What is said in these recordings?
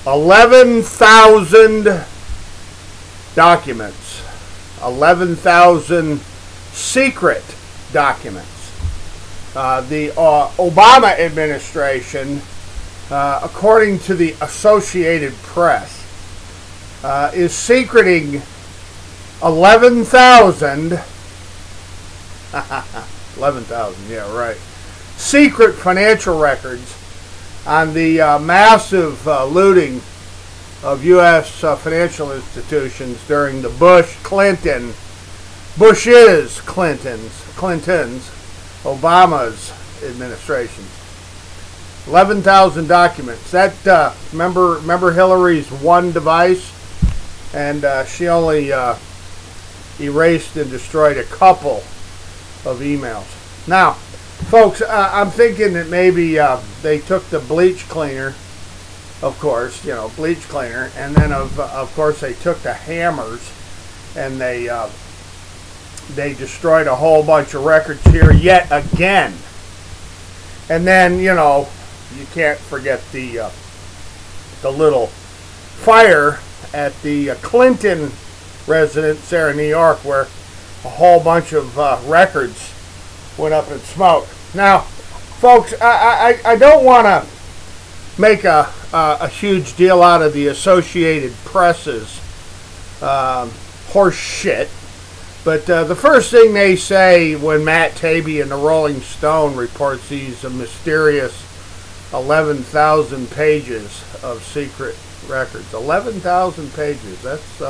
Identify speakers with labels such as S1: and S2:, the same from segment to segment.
S1: 11,000 documents. 11,000 secret documents. The Obama administration, according to the Associated Press, is secreting 11,000 11,000, yeah, right, secret financial records on the massive looting of U.S. Financial institutions during the Clinton's, Obama's administrations. 11,000 documents. That remember Hillary's one device, and she only erased and destroyed a couple of emails. Now, folks, I'm thinking that maybe they took the bleach cleaner, of course, bleach cleaner, and then of course they took the hammers and they destroyed a whole bunch of records here yet again. And then, you can't forget the little fire at the Clinton residence there in New York, where a whole bunch of records went up in smoke. Now, folks, I don't want to make a huge deal out of the Associated Press's horse shit, but the first thing they say when Matt Taibbi in the Rolling Stone reports these mysterious 11,000 pages of secret records. 11,000 pages. That's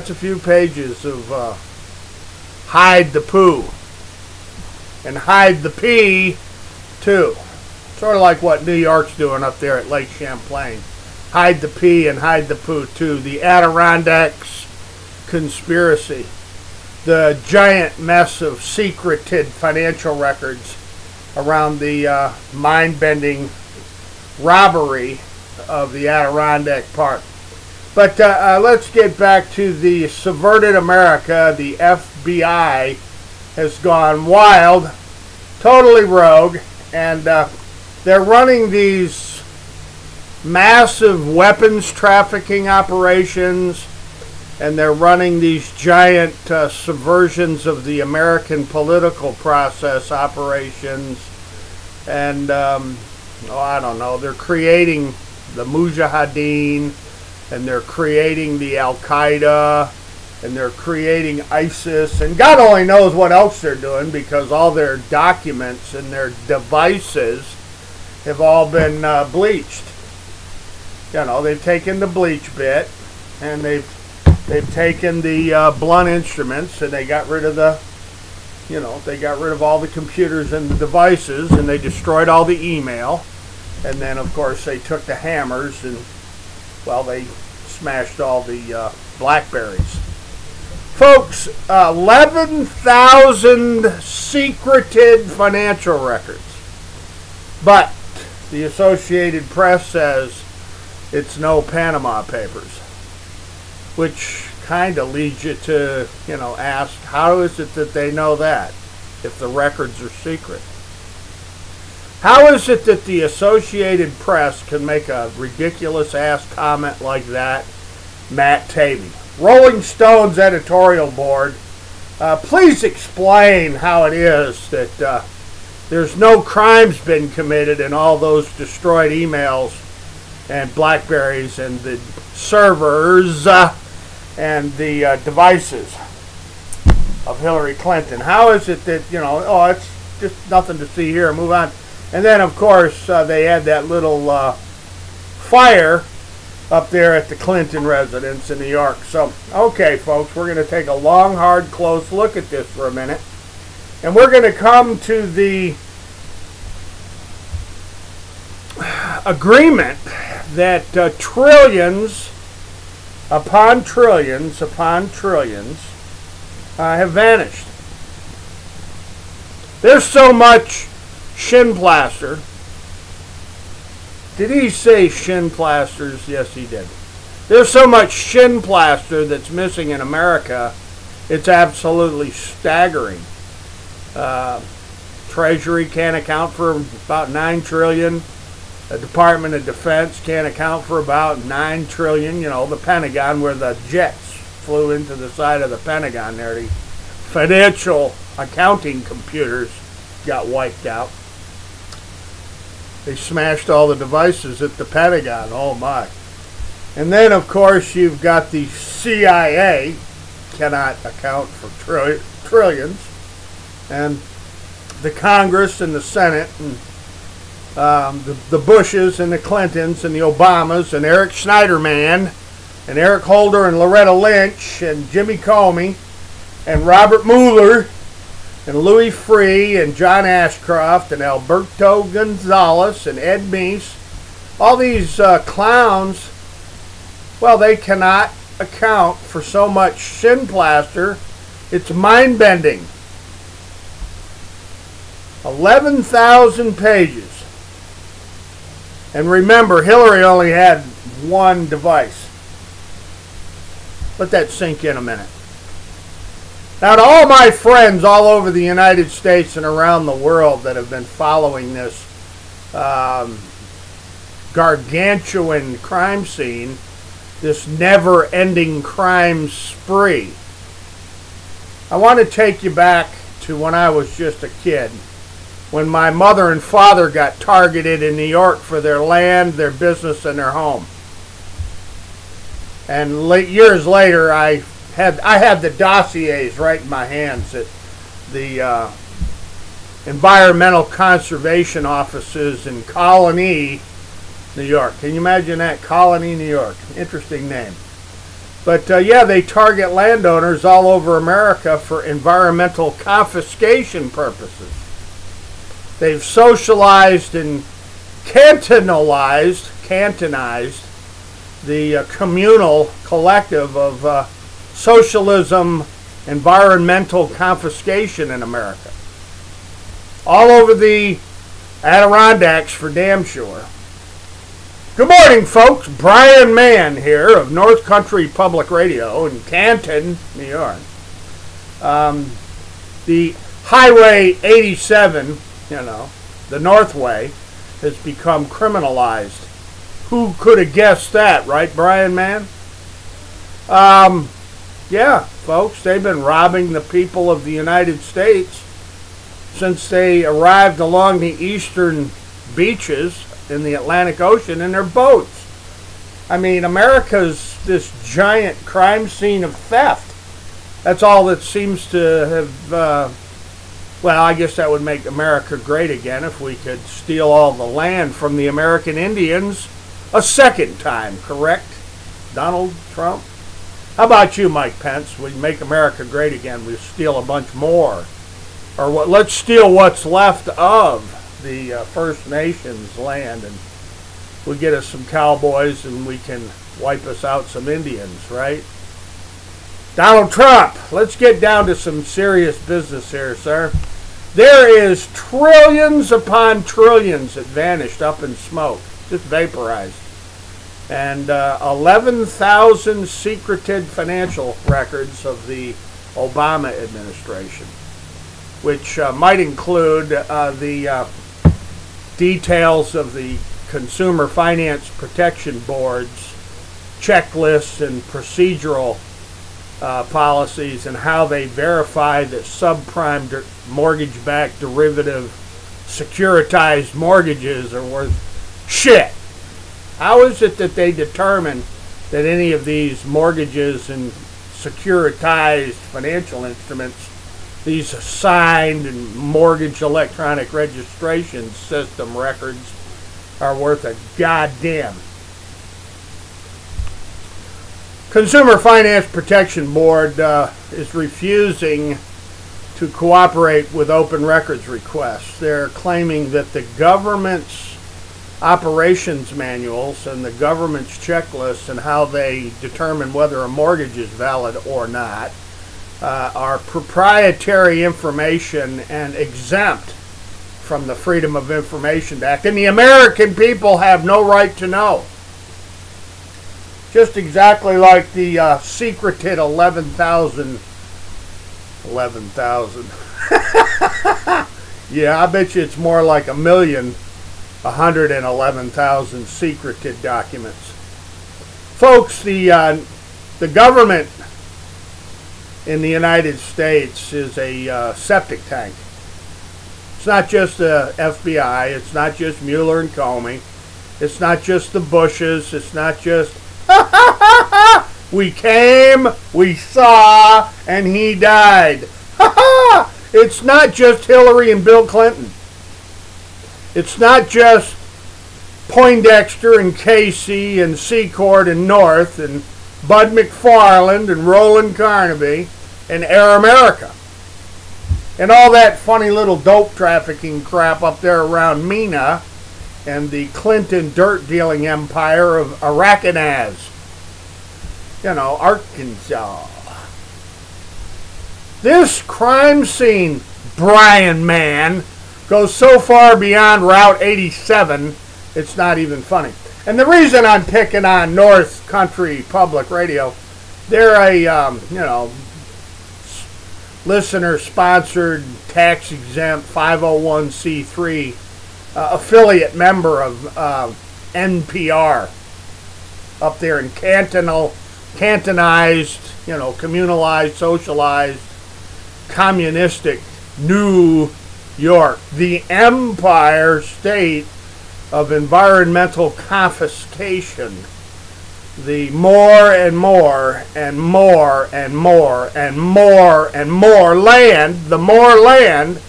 S1: a few pages of hide the poo and hide the pee too. Sort of like what New York's doing up there at Lake Champlain. Hide the pee and hide the poo too. The Adirondacks conspiracy. The giant mess of secreted financial records around the mind-bending robbery of the Adirondack Park. But let's get back to the subverted America. The FBI has gone wild, totally rogue, and they're running these massive weapons trafficking operations, and they're running these giant subversions of the American political process operations. And, I don't know, they're creating the Mujahideen, and they're creating the Al-Qaeda, and they're creating ISIS, and God only knows what else they're doing, because all their documents and their devices have all been bleached. They've taken the bleach bit, and they've taken the blunt instruments, and they got rid of they got rid of all the computers and the devices, and they destroyed all the email, and then of course they took the hammers and, well, they smashed all the Blackberries. Folks, 11,000 secreted financial records. But the Associated Press says it's no Panama Papers, which kind of leads you to, ask, how is it that they know that if the records are secret? How is it that the Associated Press can make a ridiculous-ass comment like that? Matt Taibbi. Rolling Stone's editorial board, please explain how it is that there's no crimes been committed in all those destroyed emails and Blackberries and the servers and the devices of Hillary Clinton. How is it that, it's just nothing to see here, move on. And then, of course, they had that little fire up there at the Clinton residence in New York. So, okay, folks, we're going to take a long, hard, close look at this for a minute. And we're going to come to the agreement that trillions upon trillions upon trillions have vanished. There's so much shin plaster. Did he say shin plasters? Yes, he did. There's so much shin plaster that's missing in America, it's absolutely staggering. Treasury can't account for about $9 trillion. The Department of Defense can't account for about $9 trillion. You know, the Pentagon, where the jets flew into the side of the Pentagon there, the financial accounting computers got wiped out. They smashed all the devices at the Pentagon. Oh my. And then, of course, you've got the CIA, cannot account for trillions, and the Congress and the Senate, and the Bushes and the Clintons and the Obamas and Eric Schneiderman and Eric Holder and Loretta Lynch and Jimmy Comey and Robert Mueller and Louis Freeh and John Ashcroft and Alberto Gonzales and Ed Meese. All these clowns, well, they cannot account for so much shin plaster. It's mind-bending. 11,000 pages. And remember, Hillary only had one device. Let that sink in a minute. Now, to all my friends all over the United States and around the world that have been following this gargantuan crime scene, this never-ending crime spree, I want to take you back to when I was just a kid, when my mother and father got targeted in New York for their land, their business, and their home. And years later, I had the dossiers right in my hands at the environmental conservation offices in Colony, New York. Can you imagine that? Colony, New York. Interesting name. But yeah, they target landowners all over America for environmental confiscation purposes. They've socialized and cantonized the communal collective of socialism, environmental confiscation in America. All over the Adirondacks for damn sure. Good morning, folks. Brian Mann here of North Country Public Radio in Canton, New York. The Highway 87, you know, the Northway, has become criminalized. Who could have guessed that, right, Brian Mann? Yeah, folks, they've been robbing the people of the United States since they arrived along the eastern beaches in the Atlantic Ocean in their boats. I mean, America's this giant crime scene of theft. That's all that seems to have, well, I guess that would make America great again if we could steal all the land from the American Indians a second time, correct, Donald Trump? How about you, Mike Pence? We make America great again. We steal a bunch more. Or what? Let's steal what's left of the First Nations land, and we get us some cowboys and we can wipe us out some Indians, right? Donald Trump, let's get down to some serious business here, sir. There is trillions upon trillions that vanished up in smoke, just vaporized. And 11,000 secreted financial records of the Obama administration, which might include the details of the Consumer Finance Protection Board's checklists and procedural policies and how they verify that subprime mortgage-backed derivative securitized mortgages are worth shit. How is it that they determine that any of these mortgages and securitized financial instruments, these signed and mortgage electronic registration system records, are worth a goddamn? Consumer Finance Protection Board is refusing to cooperate with open records requests. They're claiming that the government's operations manuals and the government's checklists and how they determine whether a mortgage is valid or not are proprietary information and exempt from the Freedom of Information Act, and the American people have no right to know. Just exactly like the secreted 11,000. Yeah, I bet you it's more like 1 million 111,000 secreted documents. Folks, the government in the United States is a septic tank. It's not just the FBI. It's not just Mueller and Comey. It's not just the Bushes. It's not just, we came, we saw, and he died. It's not just Hillary and Bill Clinton. It's not just Poindexter and Casey and Secord and North and Bud McFarland and Roland Carnaby and Air America and all that funny little dope trafficking crap up there around Mena and the Clinton dirt dealing empire of Arakanaz. You know, Arkansas. This crime scene, Brian man, goes so far beyond Route 87, it's not even funny. And the reason I'm picking on North Country Public Radio, they're a, listener-sponsored, tax-exempt 501c3 affiliate member of NPR up there in cantonized, communalized, socialized, communistic New York, the Empire State of environmental confiscation. The more and more and more and more and more and more land, the more land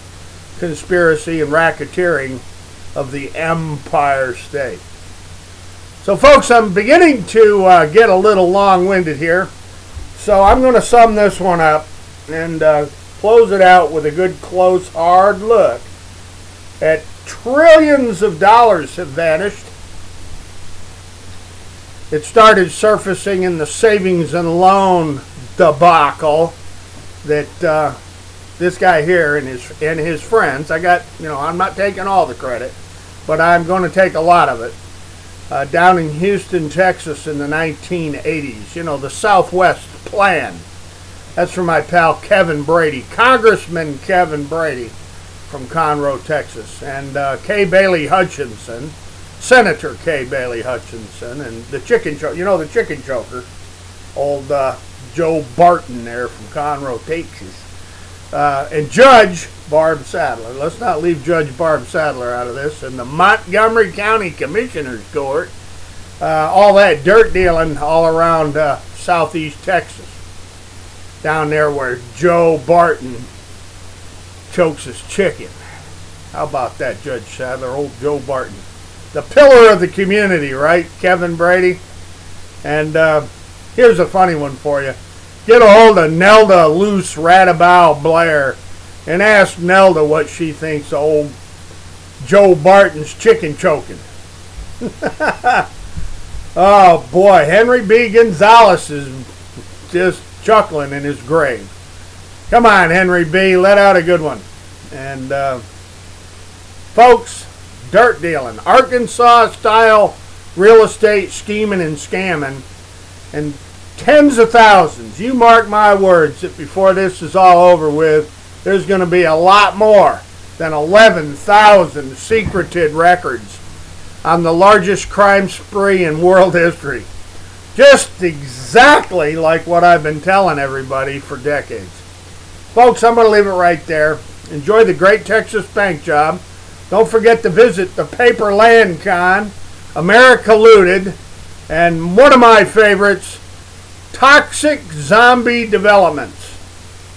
S1: conspiracy and racketeering of the Empire State. So folks, I'm beginning to get a little long-winded here, so I'm going to sum this one up and close it out with a good, close, hard look at trillions of dollars have vanished. It started surfacing in the savings and loan debacle that this guy here and his friends, I'm not taking all the credit, but I'm going to take a lot of it. Down in Houston, Texas in the 1980s, the Southwest Plan. That's from my pal Kevin Brady, Congressman Kevin Brady from Conroe, Texas, and Kay Bailey Hutchinson, Senator Kay Bailey Hutchinson, and the chicken choker, the chicken choker, old Joe Barton there from Conroe, Texas, and Judge Barb Sadler. Let's not leave Judge Barb Sadler out of this, and the Montgomery County Commissioner's Court, all that dirt dealing all around southeast Texas, down there where Joe Barton chokes his chicken. How about that, Judge Sadler, old Joe Barton? The pillar of the community, right, Kevin Brady? And here's a funny one for you. Get a hold of Nelda Luce Radabow Blair and ask Nelda what she thinks of old Joe Barton's chicken choking. Oh boy, Henry B. Gonzalez is just chuckling in his grave. Come on, Henry B., let out a good one. And folks, dirt dealing, Arkansas-style real estate scheming and scamming, and tens of thousands. You mark my words that before this is all over with, there's going to be a lot more than 11,000 secreted records on the largest crime spree in world history. Just exactly like what I've been telling everybody for decades. Folks, I'm going to leave it right there. Enjoy the great Texas bank job. Don't forget to visit the Paper Land Con, America Looted, and one of my favorites, Toxic Zombie Developments.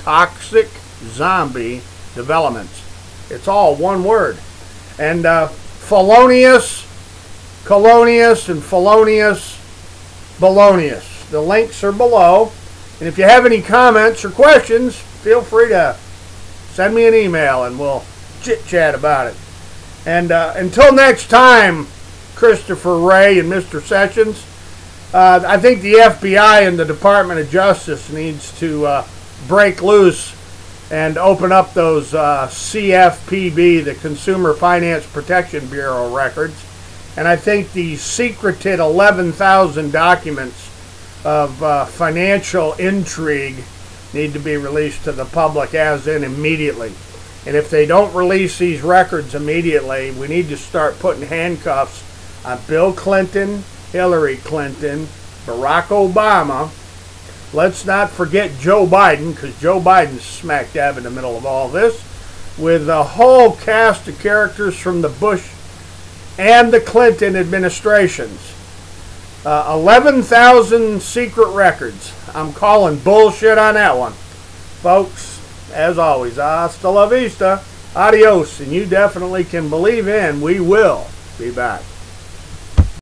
S1: Toxic Zombie Developments. It's all one word. And Felonious, Colonius, and Felonious, Belonius. The links are below. And if you have any comments or questions, feel free to send me an email and we'll chit-chat about it. And until next time, Christopher Wray and Mr. Sessions, I think the FBI and the Department of Justice needs to break loose and open up those CFPB, the Consumer Finance Protection Bureau records. And I think the secreted 11,000 documents of financial intrigue need to be released to the public as in immediately. And if they don't release these records immediately, we need to start putting handcuffs on Bill Clinton, Hillary Clinton, Barack Obama. Let's not forget Joe Biden, because Joe Biden's smack dab in the middle of all this, with the whole cast of characters from the Bush and the Clinton administrations. 11,000 secret records. I'm calling bullshit on that one. Folks, as always, hasta la vista, adios, and you definitely can believe in we will be back.